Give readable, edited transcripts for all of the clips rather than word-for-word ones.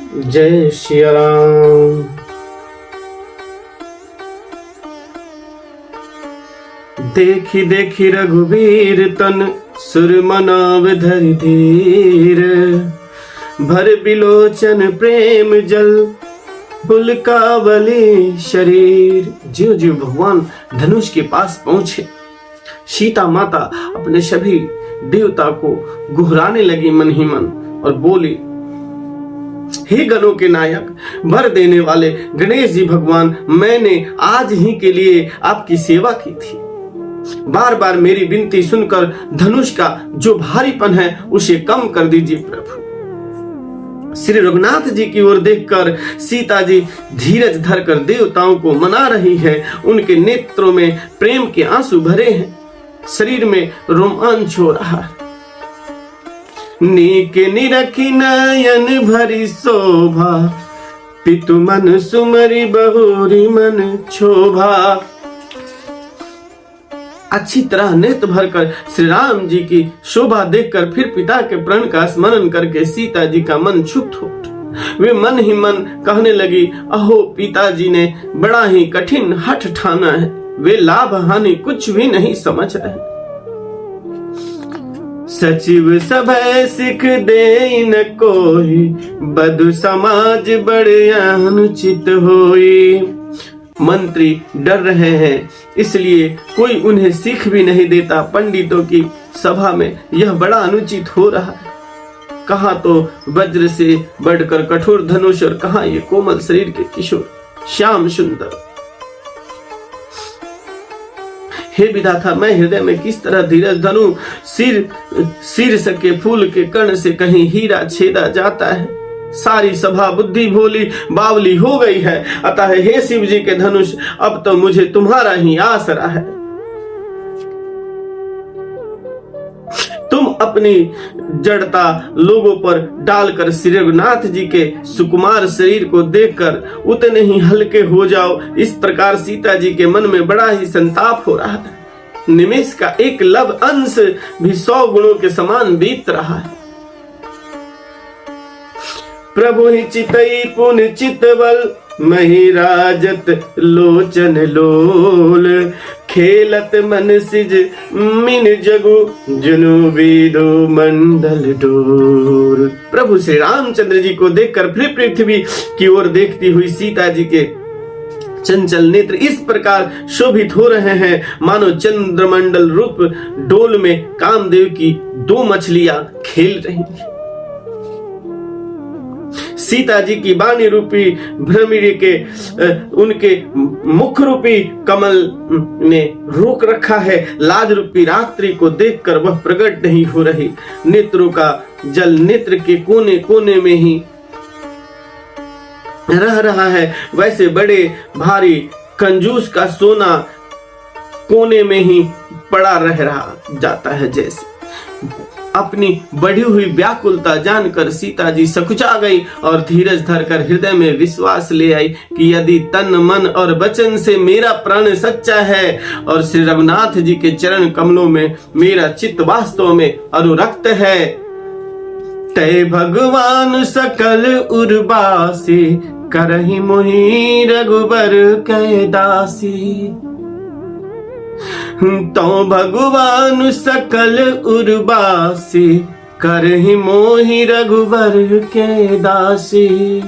जय सिया राम। देखी देखी रघुवीर तन सुर मनाव धरि धीर, भर बिलोचन प्रेम जल पुलकावली शरीर। ज्यों ज्यों भगवान धनुष के पास पहुंचे, सीता माता अपने सभी देवता को गुहराने लगी मन ही मन और बोली, हे गणों के नायक, वर देने वाले गणेश जी भगवान, मैंने आज ही के लिए आपकी सेवा की थी। बार बार मेरी विनती सुनकर धनुष का जो भारीपन है उसे कम कर दीजिए प्रभु। श्री रघुनाथ जी की ओर देखकर सीता जी धीरज धरकर देवताओं को मना रही है। उनके नेत्रों में प्रेम के आंसू भरे हैं, शरीर में रोमांच हो रहा है। नीक निरखी नयन भरी शोभा, पितु मन सुमरी बहुरी मन क्षोभा। अच्छी तरह नेत्र भरकर श्री राम जी की शोभा देखकर फिर पिता के प्रण का स्मरण करके सीता जी का मन क्षुब्ध हो, वे मन ही मन कहने लगी, अहो पिताजी ने बड़ा ही कठिन हठ ठाना है, वे लाभ हानि कुछ भी नहीं समझ रहे। सचिव सभय सिख दे न कोई, बधु समाज बड़े अनुचित होई। मंत्री डर रहे हैं, इसलिए कोई उन्हें सीख भी नहीं देता। पंडितों की सभा में यह बड़ा अनुचित हो रहा है। कहाँ तो वज्र से बढ़कर कठोर धनुष और कहाँ ये कोमल शरीर के किशोर श्याम सुंदर। हे विधाता, मैं हृदय में किस तरह धीरज धनु, सिर सके फूल के कण से कहीं हीरा छेदा जाता है। सारी सभा बुद्धि भोली बावली हो गई है, अतः हे शिव जी के धनुष, अब तो मुझे तुम्हारा ही आसरा है। तुम अपनी जड़ता लोगों पर डालकर श्री रघुनाथ जी के सुकुमार शरीर को देखकर उतने ही हल्के हो जाओ। इस प्रकार सीता जी के मन में बड़ा ही संताप हो रहा है। निमेष का एक लव अंश भी 100 गुणों के समान बीत रहा है। प्रभु ही चितई पुन चितवल, मही राजत लोचन लोल। खेलत मन सिज मिन जगु, जुनु विदो मंडल डोर। प्रभु श्री रामचंद्र जी को देखकर फिर पृथ्वी की ओर देखती हुई सीता जी के चंचल नेत्र इस प्रकार शोभित हो रहे हैं, मानो चंद्रमंडल रूप डोल में कामदेव की 2 मछलियां खेल रही हैं। सीता जी की वाणी रूपी भ्रमरी के उनके मुख रूपी कमल ने रोक रखा है। लाज रूपी रात्रि को देखकर वह प्रकट नहीं हो रही। नेत्रों का जल नेत्र के कोने कोने में ही रह रहा है। वैसे बड़े भारी कंजूस का सोना कोने में ही पड़ा रह रहा जाता है। जैसे अपनी बढ़ी हुई व्याकुलता जानकर सीता जी सकुचा गई और धीरज धरकर हृदय में विश्वास ले आई कि यदि तन मन और वचन से मेरा प्राण सच्चा है और श्री रघुनाथ जी के चरण कमलों में मेरा चित्त वास्तव में अनुरक्त है, तय भगवान सकल उर्वासी, करहि मोहि रघुबर कै दासी। तो भगवान सकल उर्वासी, करहि मोहि रघुबर के दासी।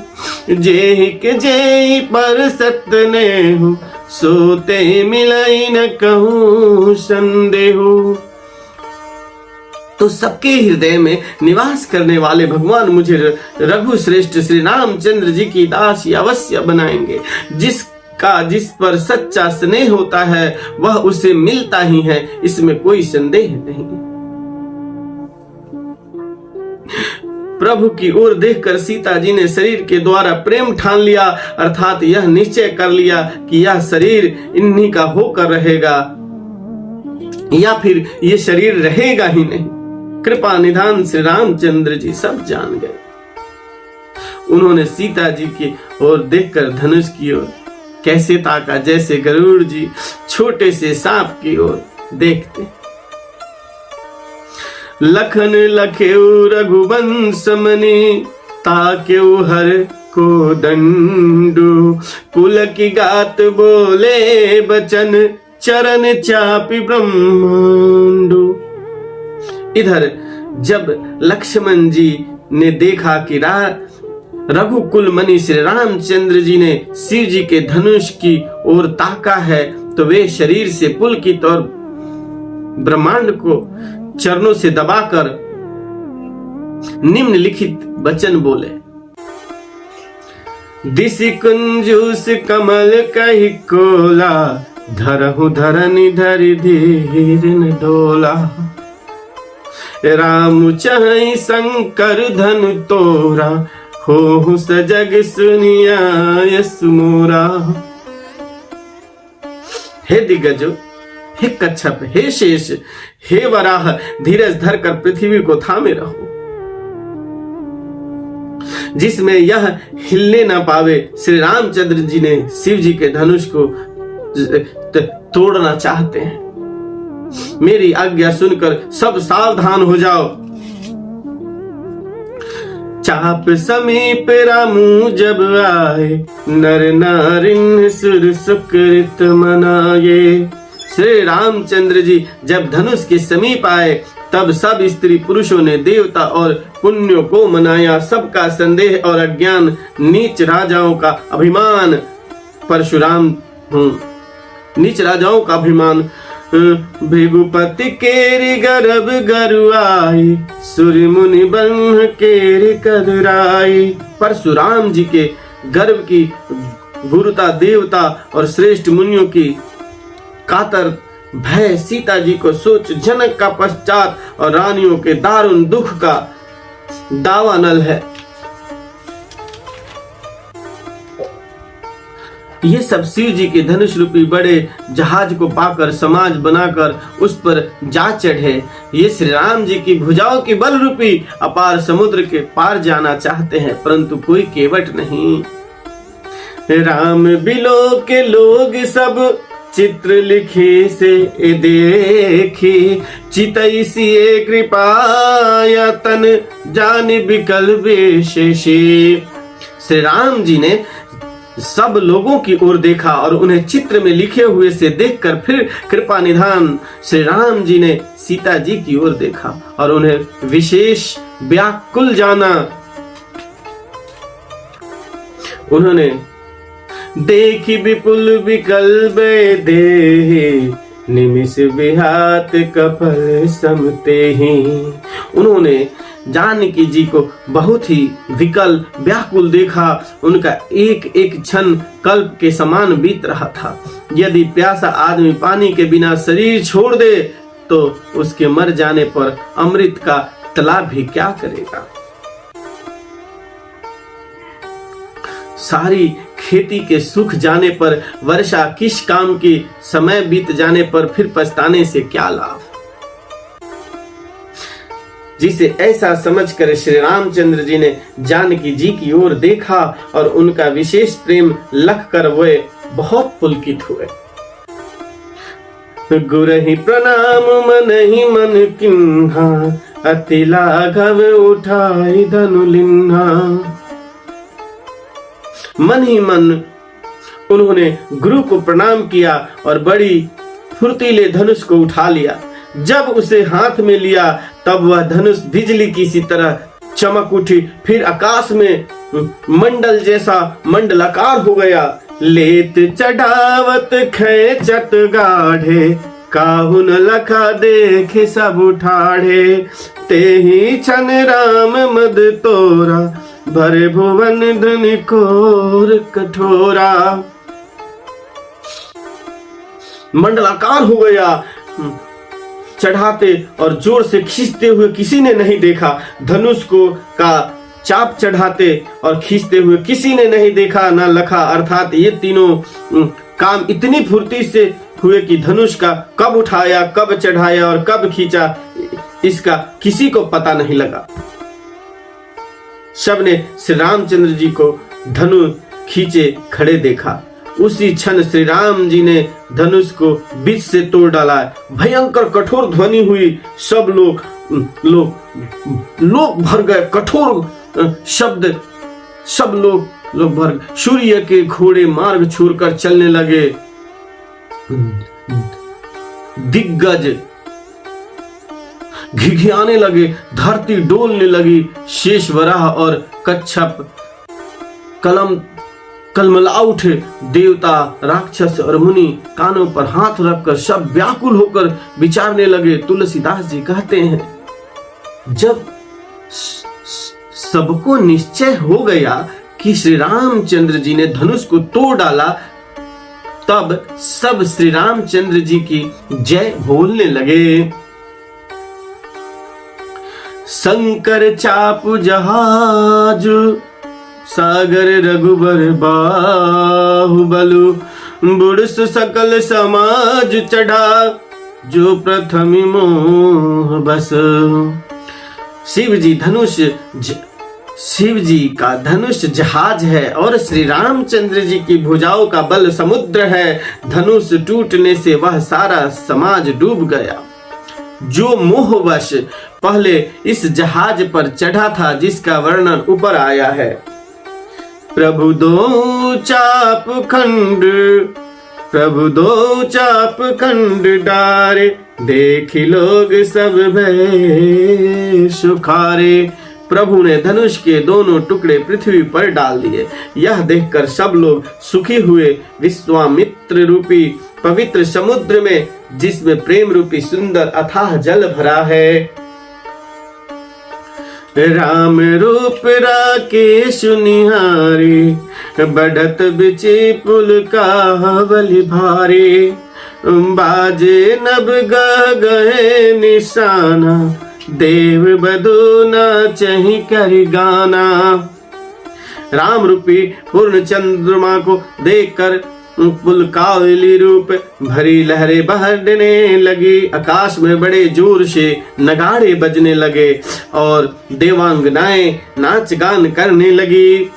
जेहि के जेहि पर सतनेहु, सोते मिलई न कहूँ संदेहु। तो सबके हृदय में निवास करने वाले भगवान मुझे रघु श्रेष्ठ श्री रामचंद्र जी की दासी अवश्य बनाएंगे। जिस पर सच्चा स्नेह होता है वह उसे मिलता ही है, इसमें कोई संदेह नहीं। प्रभु की ओर देखकर सीता जी ने शरीर के द्वारा प्रेम ठान लिया, अर्थात यह निश्चय कर लिया कि यह शरीर इन्हीं का होकर रहेगा या फिर यह शरीर रहेगा ही नहीं। कृपा निधान श्री रामचंद्र जी सब जान गए। उन्होंने सीता जी की ओर देखकर धनुष की ओर कैसे ताका, जैसे गरुड़ जी छोटे से सांप की ओर देखते। लखन लखेउ रघुवंश मनि, ताके हर को दंडु, पुलक गात बोले बचन, चरण चापी ब्रह्मांडु। इधर जब लक्ष्मण जी ने देखा कि रघुकुल मणि श्री रामचंद्र जी ने शिव जी के धनुष की ओर ताका है, तो वे शरीर से पुलकित और ब्रह्मांड को चरणों से दबाकर निम्नलिखित वचन बोले। दिसि कुंजूस कमल कहि कोला, धरहु धरनि धरि धीर न डोला। राम चाहि शंकर धनु तोरा, हो सजग सुनिया यस मोरा। हे दिग्गजो, हे कच्छप, हे शेष, हे वराह, धीरज धरकर पृथ्वी को थामे रहो, जिसमें यह हिलने न पावे। श्री रामचंद्र जी ने शिव जी के धनुष को तोड़ना चाहते हैं। मेरी आज्ञा सुनकर सब सावधान हो जाओ। चाप समीप रामू जब आए, नर नारिन सुर सुकृत मनाए। श्री रामचंद्र जी जब धनुष के समीप आए, तब सब स्त्री पुरुषों ने देवता और पुण्यों को मनाया। सबका संदेह और अज्ञान, नीच राजाओं का अभिमान परशुराम नीच राजाओं का अभिमान भृगुपति केरी गर्भ गरुआई, सूर्य मुनि ब्रह्म केरी कदराई। परशुराम जी के गर्भ की गुरुता देवता और श्रेष्ठ मुनियों की कातर भय सीता जी को सोच जनक का पश्चात और रानियों के दारुण दुख का दावानल है। ये सब शिव जी के धनुष रूपी बड़े जहाज को पाकर समाज बनाकर उस पर जा चढ़े। ये श्री राम जी की भुजाओं की बल रूपी अपार समुद्र के पार जाना चाहते हैं, परंतु कोई केवट नहीं। राम बिलो के लोग सब चित्र लिखे से देखी, चितई सिए कृपा तन जान बिकल विशेषी। श्री राम जी ने सब लोगों की ओर देखा और उन्हें चित्र में लिखे हुए से देखकर फिर कृपा निधान श्री राम जी ने सीता जी की ओर देखा और उन्हें विशेष व्याकुल जाना। उन्होंने देखी विपुल विकल दे, निमिष विहात कपल समते ही। उन्होंने जानकी जी को बहुत ही विकल व्याकुल देखा। उनका एक एक क्षण कल्प के समान बीत रहा था। यदि प्यासा आदमी पानी के बिना शरीर छोड़ दे तो उसके मर जाने पर अमृत का तालाब भी क्या करेगा। सारी खेती के सुख जाने पर, वर्षा किस काम की समय बीत जाने पर फिर पछताने से क्या लाभ। जिसे ऐसा समझकर श्री रामचंद्र जी ने जानकी जी की ओर देखा और उनका विशेष प्रेम लख कर वे बहुत पुलकित हुए। गुरहि प्रणाम मन ही मन किन्हा, अति लाघव उठाई धनु लिन्हा। मन ही मन उन्होंने गुरु को प्रणाम किया और बड़ी फुर्तीले धनुष को उठा लिया। जब उसे हाथ में लिया तब वह धनुष बिजली की सी तरह चमक उठी, फिर आकाश में मंडल जैसा मंडलाकार हो गया। लेत चढ़ावत खेचत गाढ़े, काहू न लखा देखे सब उठाढ़े। ते ही छन राम मद तोरा, भरे भुवन धन कोर कठोरा। मंडलाकार हो गया। चढ़ाते और जोर से खींचते हुए किसी ने नहीं देखा। धनुष को का चाप चढ़ाते और खींचते हुए किसी ने नहीं देखा न लखा। अर्थात ये तीनों काम इतनी फुर्ती से हुए कि धनुष का कब उठाया, कब चढ़ाया और कब खींचा, इसका किसी को पता नहीं लगा। सब ने श्री रामचंद्र जी को धनु खींचे खड़े देखा। उसी क्षण श्री राम जी ने धनुष को बीच से तोड़ डाला। भयंकर कठोर ध्वनि हुई। सब लोग भर गए। कठोर शब्द सब लोग भर सूर्य के घोड़े मार्ग छोड़कर चलने लगे। दिग्गज घिघियाने लगे, धरती डोलने लगी। शेष वराह और कच्छप कलमला उठे। देवता, राक्षस और मुनि कानों पर हाथ रखकर सब व्याकुल होकर विचारने लगे। तुलसीदास जी कहते हैं, जब सबको निश्चय हो गया कि श्री रामचंद्र जी ने धनुष को तोड़ डाला, तब सब श्री रामचंद्र जी की जय बोलने लगे। शंकर चापु जहाज सागर रघुबर बाहुबलु, बुड़स सकल समाज चढ़ा जो प्रथम मोह बस। शिव जी का धनुष जहाज है और श्री रामचंद्र जी की भुजाओं का बल समुद्र है। धनुष टूटने से वह सारा समाज डूब गया जो मोहवश पहले इस जहाज पर चढ़ा था, जिसका वर्णन ऊपर आया है। प्रभु दो चाप खंड डारे, देखी लोग सब भय सुखारे। प्रभु ने धनुष के दोनों टुकड़े पृथ्वी पर डाल दिए। यह देखकर सब लोग सुखी हुए। विश्वामित्र रूपी पवित्र समुद्र में, जिसमें प्रेम रूपी सुंदर अथाह जल भरा है, राम रूप राकेश निहारे, बढ़त बिचे पुल का बलि भारे। बाजे नभ गह गए निशाना, देव बधू नाचहि कर गाना। राम रूपी पूर्ण चंद्रमा को देखकर पुलकावली रूप भरी लहरें बहने लगी। आकाश में बड़े जोर से नगाड़े बजने लगे और देवांगनाएं नाच गान करने लगी।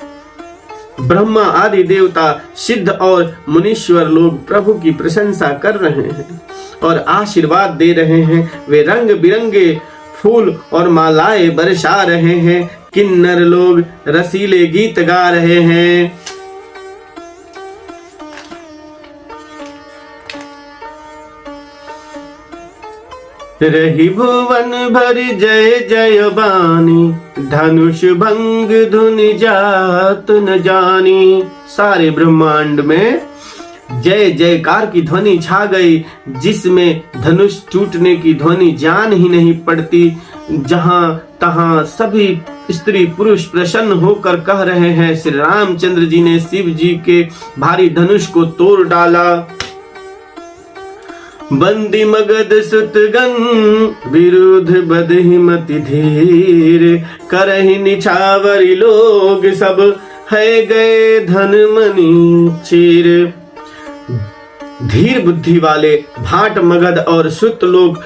ब्रह्मा आदि देवता, सिद्ध और मुनीश्वर लोग प्रभु की प्रशंसा कर रहे हैं और आशीर्वाद दे रहे हैं। वे रंग बिरंगे फूल और मालाएं बरसा रहे हैं। किन्नर लोग रसीले गीत गा रहे हैं। रही भुवन भर जय जय बानी, धनुष भंग धुनि जात न जानी। सारे ब्रह्मांड में जय जयकार की ध्वनि छा गई, जिसमें धनुष टूटने की ध्वनि जान ही नहीं पड़ती। जहां तहां सभी स्त्री पुरुष प्रसन्न होकर कह रहे हैं, श्री रामचंद्र जी ने शिव जी के भारी धनुष को तोड़ डाला। बंदी मगध सुतगन, विरुद्ध बदहिमति धीर, करहि निछावरी लोग सब, है गए धन मणि चीर। धीर बुद्धि वाले भाट मगध और सुत लोग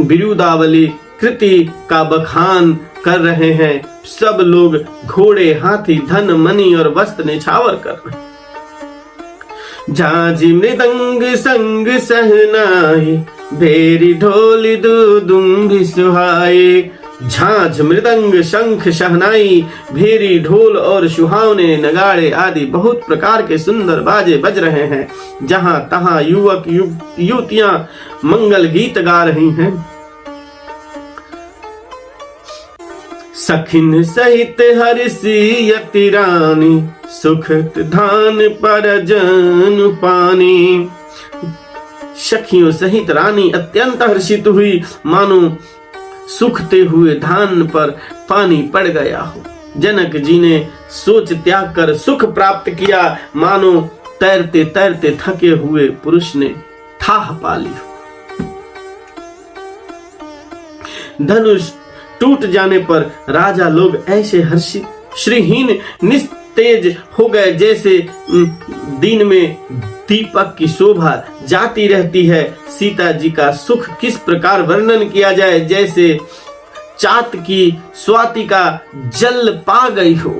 विरुदावली कृति का बखान कर रहे हैं। सब लोग घोड़े, हाथी, धन, मणि और वस्त्र निछावर कर रहे हैं। झांझी मृदंग संग सहनाई, भेरी ढोल दुदुम्भी सुहाए। झांझ, मृदंग, शंख, शहनाई, भेरी, ढोल और सुहावने नगाड़े आदि बहुत प्रकार के सुंदर बाजे बज रहे हैं। जहां तहां युवक युवतियां मंगल गीत गा रही हैं। सखिन सहित हर्षियति रानी, सुखत धान पर जन पानी। सखियों सहित रानी अत्यंत हर्षित हुई, मानो सूखते हुए धान पर पानी पड़ गया हो। जनक जी ने सोच त्याग कर सुख प्राप्त किया, मानो तैरते तैरते थके हुए पुरुष ने थाह पा ली हो। धनुष टूट जाने पर राजा लोग ऐसे हर्षित, श्रीहीन, निस्तेज हो गए, जैसे दिन में दीपक की शोभा जाती रहती है। सीता जी का सुख किस प्रकार वर्णन किया जाए, जैसे चात की स्वाति का जल पा गई हो।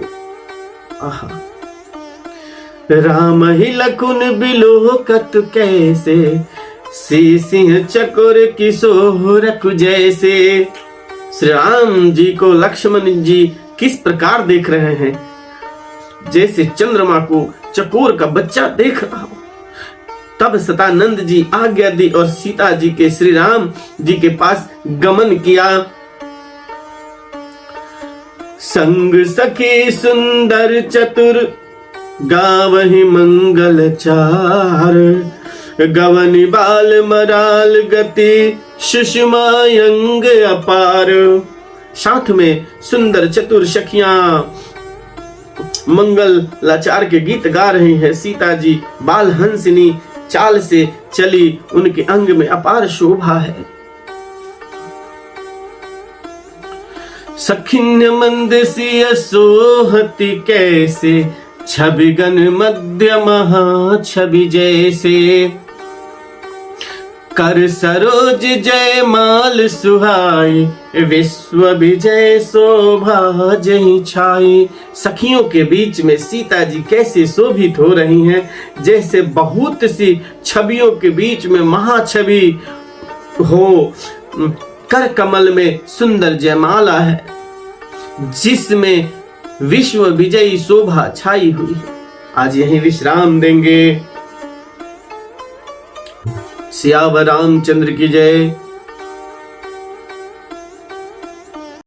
राम ही लखुन बिलोकत कैसे, सिंह चकोर किशोर जैसे। श्री राम जी को लक्ष्मण जी किस प्रकार देख रहे हैं, जैसे चंद्रमा को चकोर का बच्चा देख रहा हो। तब सतानंद जी आज्ञा दी और सीता जी के श्री राम जी के पास गमन किया। संग सखी सुंदर चतुर गावहि मंगल चार, गवन बाल मराल गति सुषमा अंग अपार। साथ में सुंदर चतुर सखियां मंगल लाचार के गीत गा रही हैं। सीता जी बाल हंसिनी चाल से चली, उनके अंग में अपार शोभा है। सखिन्य मंद सिय सोहति कैसे, छवि गन मध्य महा छवि जैसे। कर सरोज जय माल सुहाई, विश्व विजय शोभा जही छाई। सखियों के बीच में सीता जी कैसे शोभित हो रही हैं, जैसे बहुत सी छवियों के बीच में महाछवि हो। कर कमल में सुंदर जयमाला है, जिसमें विश्व विजयी शोभा छाई हुई है। आज यहीं विश्राम देंगे। सियावर रामचंद्र की जय।